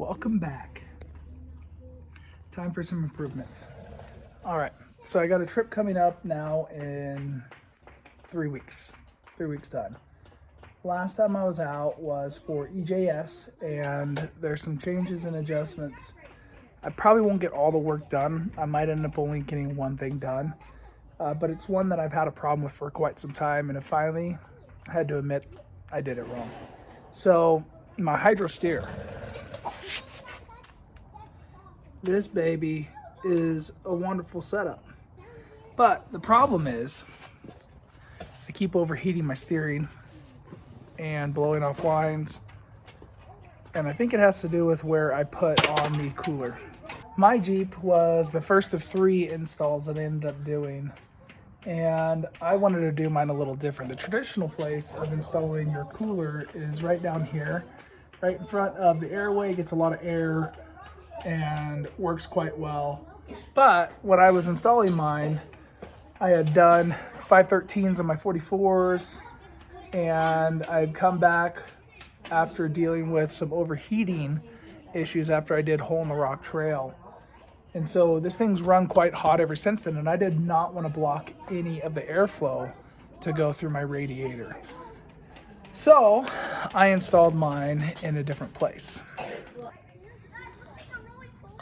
Welcome back. Time for some improvements. All right, so I got a trip coming up now in 3 weeks. 3 weeks time. Last time I was out was for EJS, and there's some changes and adjustments. I probably won't get all the work done. I might end up only getting one thing done, but it's one that I've had a problem with for quite some time, and finally I had to admit I did it wrong. So my hydro steer, this baby is a wonderful setup, but the problem is I keep overheating my steering and blowing off lines, and I think it has to do with where I put on the cooler. My Jeep was the first of 3 installs that I ended up doing, and I wanted to do mine a little different. The traditional place of installing your cooler is right down here, right in front of the airway. Gets a lot of air and works quite well. But when I was installing mine, I had done 513s on my 44s, and I had come back after dealing with some overheating issues after I did Hole in the Rock Trail. And so this thing's run quite hot ever since then, and I did not want to block any of the airflow to go through my radiator. So I installed mine in a different place.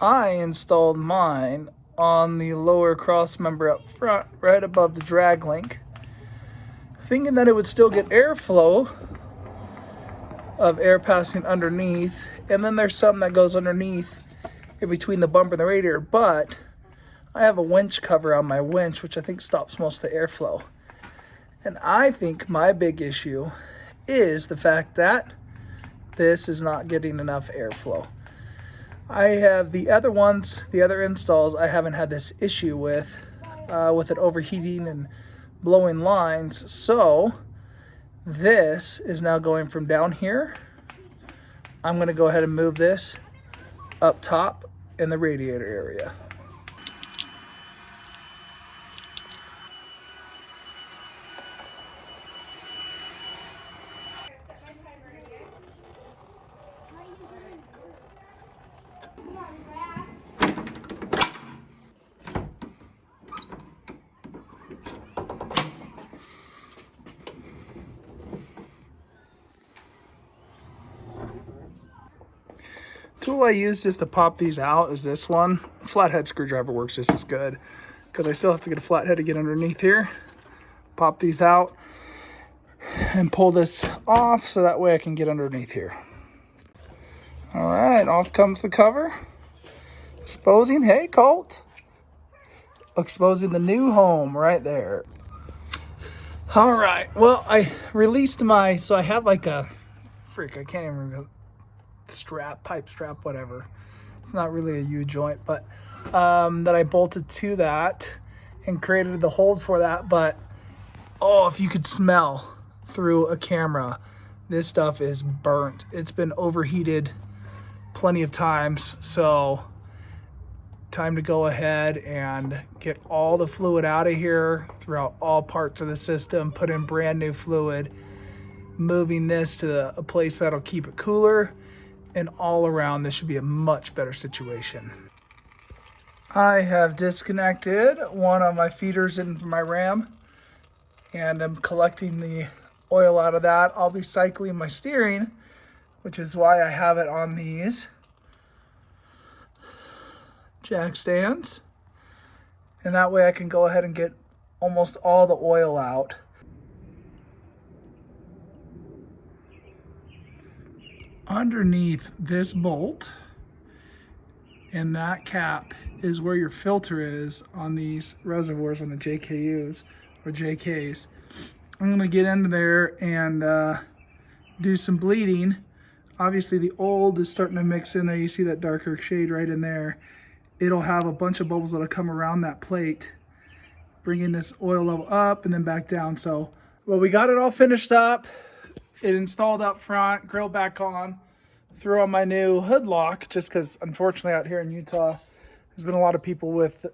I installed mine on the lower cross member up front, right above the drag link, thinking that it would still get airflow of air passing underneath, and then there's some that goes underneath in between the bumper and the radiator, but I have a winch cover on my winch, which I think stops most of the airflow. And I think my big issue is the fact that this is not getting enough airflow. I have the other ones, the other installs, I haven't had this issue with it overheating and blowing lines. So this is now going from down here. I'm going to go ahead and move this up top in the radiator area. Tool I use just to pop these out is this one. Flathead screwdriver works just as good because I still have to get a flathead to get underneath here. Pop these out and pull this off so that way I can get underneath here. All right, off comes the cover. Exposing, hey Colt. Exposing the new home right there. All right, well, I released so I have like a, I can't even remember. Pipe strap, whatever. It's not really a U-joint, but that I bolted to that and created the hold for that. But oh, if you could smell through a camera, this stuff is burnt. It's been overheated plenty of times, so time to go ahead and get all the fluid out of here throughout all parts of the system, put in brand new fluid, moving this to a place that'll keep it cooler. And all around, this should be a much better situation. I have disconnected one of my feeders in my ram, and I'm collecting the oil out of that. I'll be cycling my steering, which is why I have it on these jack stands. And that way I can go ahead and get almost all the oil out. Underneath this bolt and that cap is where your filter is on these reservoirs on the JKUs or JKs. I'm gonna get into there and do some bleeding. Obviously the old is starting to mix in there. You see that darker shade right in there. It'll have a bunch of bubbles that'll come around that plate, bringing this oil level up and then back down. So, well, we got it all finished up. It installed up front, grill back on, threw on my new hood lock, just because unfortunately out here in Utah, there's been a lot of people with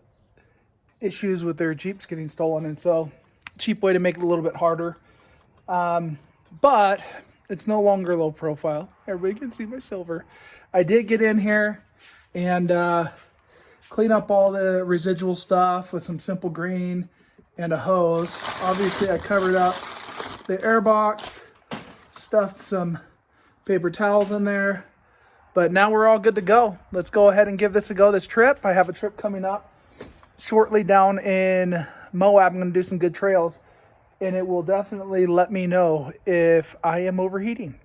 issues with their Jeeps getting stolen. And so cheap way to make it a little bit harder. But It's no longer low profile. Everybody can see my silver. I did get in here and clean up all the residual stuff with some simple green and a hose. Obviously, I covered up the air box, stuffed some paper towels in there, but now we're all good to go. Let's go ahead and give this a go this trip. I have a trip coming up shortly down in Moab. I'm going to do some good trails, and it will definitely let me know if I am overheating.